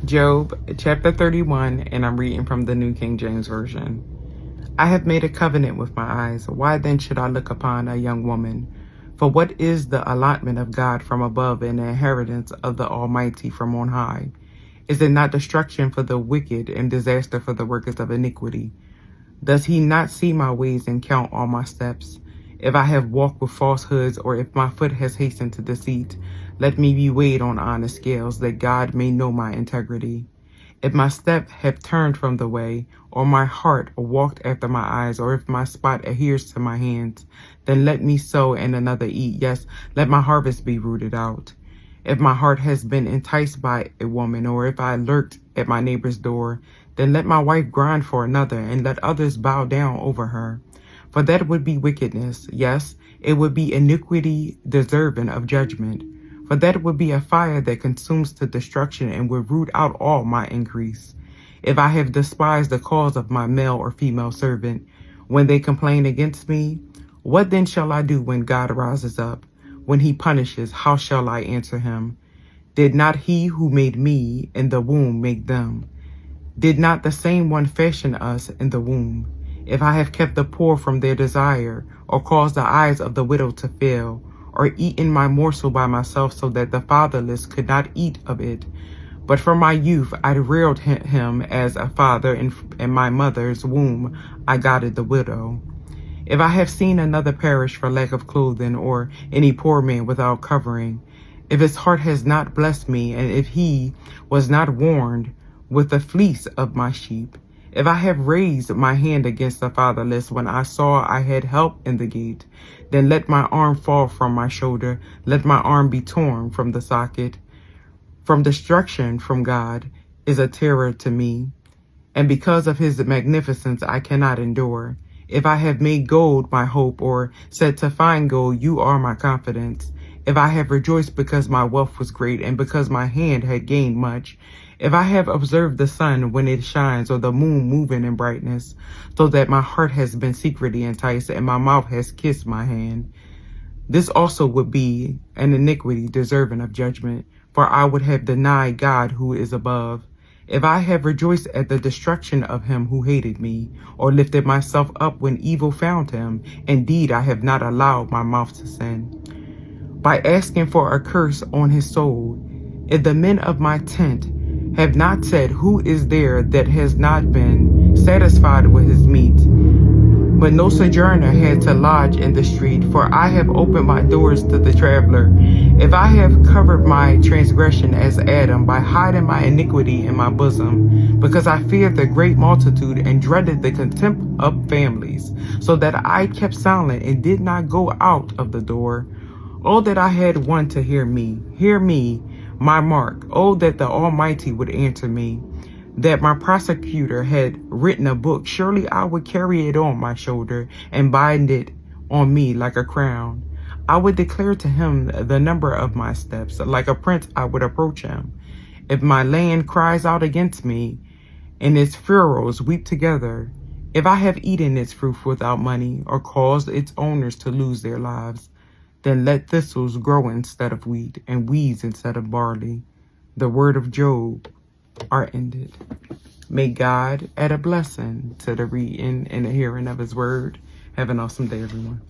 Job chapter 31, and I'm reading from the New King James Version. I have made a covenant with my eyes. Why then should I look upon a young woman? For what is the allotment of God from above and the inheritance of the Almighty from on high? Is it not destruction for the wicked and disaster for the workers of iniquity? Does he not see my ways and count all my steps? If I have walked with falsehoods, or if my foot has hastened to deceit, let me be weighed on honest scales, that God may know my integrity. If my step have turned from the way, or my heart walked after my eyes, or if my spot adheres to my hands, then let me sow and another eat. Yes, let my harvest be rooted out. If my heart has been enticed by a woman, or if I lurked at my neighbor's door, then let my wife grind for another, and let others bow down over her. For that would be wickedness. Yes, it would be iniquity deserving of judgment. For that would be a fire that consumes to destruction and would root out all my increase. If I have despised the cause of my male or female servant, when they complain against me, what then shall I do when God rises up? When he punishes, how shall I answer him? Did not he who made me in the womb make them? Did not the same one fashion us in the womb? If I have kept the poor from their desire, or caused the eyes of the widow to fail, or eaten my morsel by myself so that the fatherless could not eat of it, but from my youth I reared him as a father, in my mother's womb I guided the widow. If I have seen another perish for lack of clothing, or any poor man without covering, if his heart has not blessed me, and if he was not warned with the fleece of my sheep, if I have raised my hand against the fatherless when I saw I had help in the gate, then let my arm fall from my shoulder, let my arm be torn from the socket. From destruction from God is a terror to me, and because of his magnificence I cannot endure. If I have made gold my hope, or said to find gold, you are my confidence. If I have rejoiced because my wealth was great, and because my hand had gained much, if I have observed the sun when it shines, or the moon moving in brightness, so that my heart has been secretly enticed, and my mouth has kissed my hand, this also would be an iniquity deserving of judgment, for I would have denied God who is above. If I have rejoiced at the destruction of him who hated me, or lifted myself up when evil found him, indeed I have not allowed my mouth to sin. By asking for a curse on his soul, if the men of my tent have not said, who is there that has not been satisfied with his meat? But no sojourner had to lodge in the street, for I have opened my doors to the traveler. If I have covered my transgression as Adam, by hiding my iniquity in my bosom, because I feared the great multitude and dreaded the contempt of families, so that I kept silent and did not go out of the door. Oh, that I had one to hear me, my mark. Oh, that the Almighty would answer me, that my prosecutor had written a book. Surely I would carry it on my shoulder and bind it on me like a crown. I would declare to him the number of my steps. Like a prince I would approach him. If my land cries out against me, and its furrows weep together, if I have eaten its fruit without money, or caused its owners to lose their lives, then let thistles grow instead of wheat, and weeds instead of barley. The word of Job are ended. May God add a blessing to the reading and the hearing of his word. Have an awesome day, everyone.